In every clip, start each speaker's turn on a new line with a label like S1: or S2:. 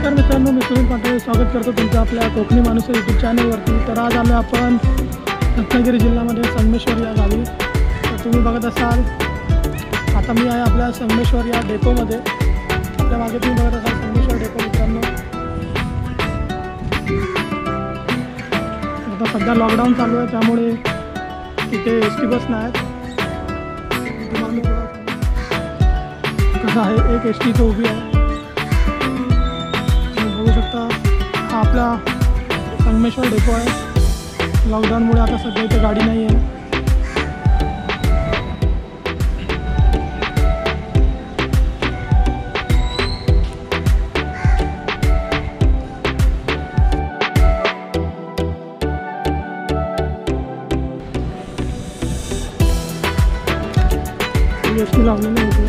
S1: नमस्कार मित्रांनो, मी सुनील पाटील स्वागत करतो तुमचं आपल्या कोकणी माणूस यूट्यूब चॅनलवरती। तर आज आलो आपण रत्नागिरी जिल्ह्यामध्ये संगमेश्वर या गावी। तर तुम्ही बघत असाल आता मी आहे आपल्या संगमेश्वर या डेपोमध्ये। आपल्या मागे तुम्ही बघत असाल संगमेश्वर डेपो मित्रांनो। आता सध्या लॉकडाऊन चालू आहे त्यामुळे तिथे एसटी बस नाही आहेत। कसं आहे, एक एसटी इथं उभी आहे, बघू शकता। हा आपला संगमेश्वर डेपो आहे। लॉकडाऊनमुळे आता सध्या इथे गाडी नाही आहे। एसटी लावलेली होती।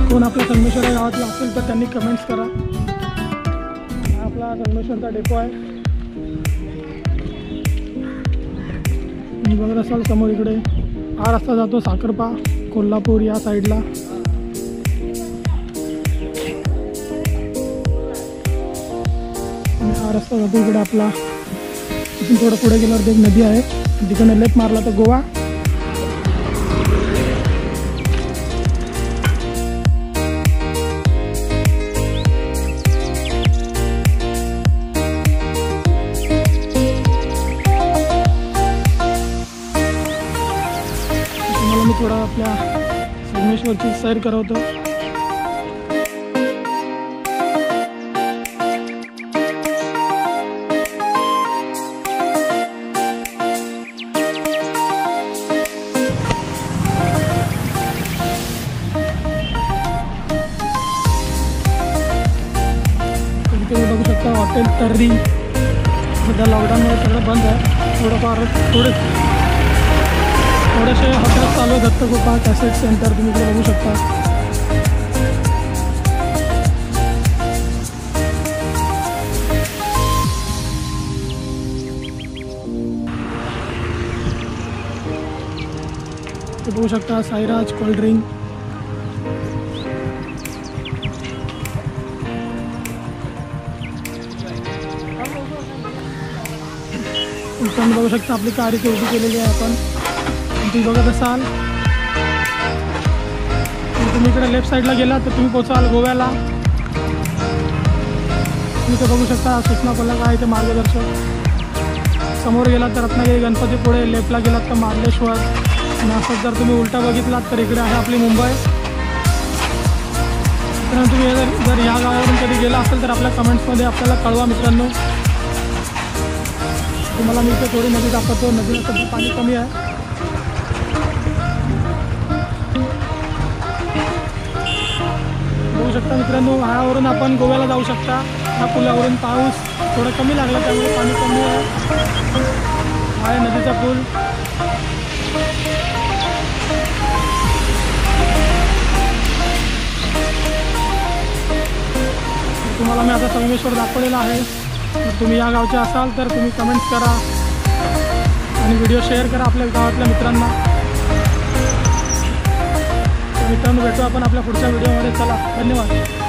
S1: कोण आपल्या संगमेश्वर गावातला असेल तर त्यांनी कमेंट्स करा। हा आपला संगमेश्वरचा डेपो आहे। तुम्ही बघत असाल समोर इकडे हा रस्ता जातो साखरपा कोल्हापूर या साईडला। आणि हा रस्ता जातो इकडे आपला, इथून थोडं पुढे गेल्यावर एक नदी आहे, तिकडे लेफ्ट मारला तर गोवा। मी थोडा आपल्या संगमेश्वरची सैर करवतो। तुम्ही बघू शकता हॉटेल तर्री सध्या लॉकडाऊनमुळे सगळं बंद आहे। थोडेसे हॉटेल्स चालू आहे। दत्तगोपा कॅसेट सेंटर तुम्ही इकडे बघू शकता। ते बघू शकता साईराज कोल्ड्रिंक। तुम्ही बघू शकता आपली कार इथे उभी केलेली आहे आपण। तुम्ही बघत असाल तुम्ही इकडे लेफ्ट साईडला गेला तर तुम्ही पोचाल गोव्याला। तुम्ही इथे बघू शकता सूचना फलक आहे इथे मार्गदर्शक। समोर गेलात तर रत्नागिरी गणपतीपुळे, लेफ्टला गेलात तर मार्लेश्वर, आणि असंच जर तुम्ही उलटा बघितलात तर इकडे आहे आपली मुंबई। मित्रांनो तुम्ही जर या गावावरून कधी गेला असेल तर आपल्या कमेंट्समध्ये आपल्याला कळवा मित्रांनो। तुम्हाला मी इथे थोडी नदी दाखवतो, नदीला सध्या पाणी कमी आहे। बघू शकता मित्रांनो, ह्यावरून आपण गोव्याला जाऊ शकता। ह्या पुलावरून पाऊस थोडा कमी लागला त्यामुळे पाणी कमी आहे। हा आहे नदीचा पूल। तुम्हाला मी आता संगमेश्वर दाखवलेला आहे। जर तुम्ही या गावचे असाल तर तुम्ही कमेंट्स करा आणि व्हिडिओ शेअर करा आपल्या गावातल्या मित्रांना। मित्रांनो भेटू आपण आपल्या पुढच्या व्हिडिओमध्ये। चला, धन्यवाद।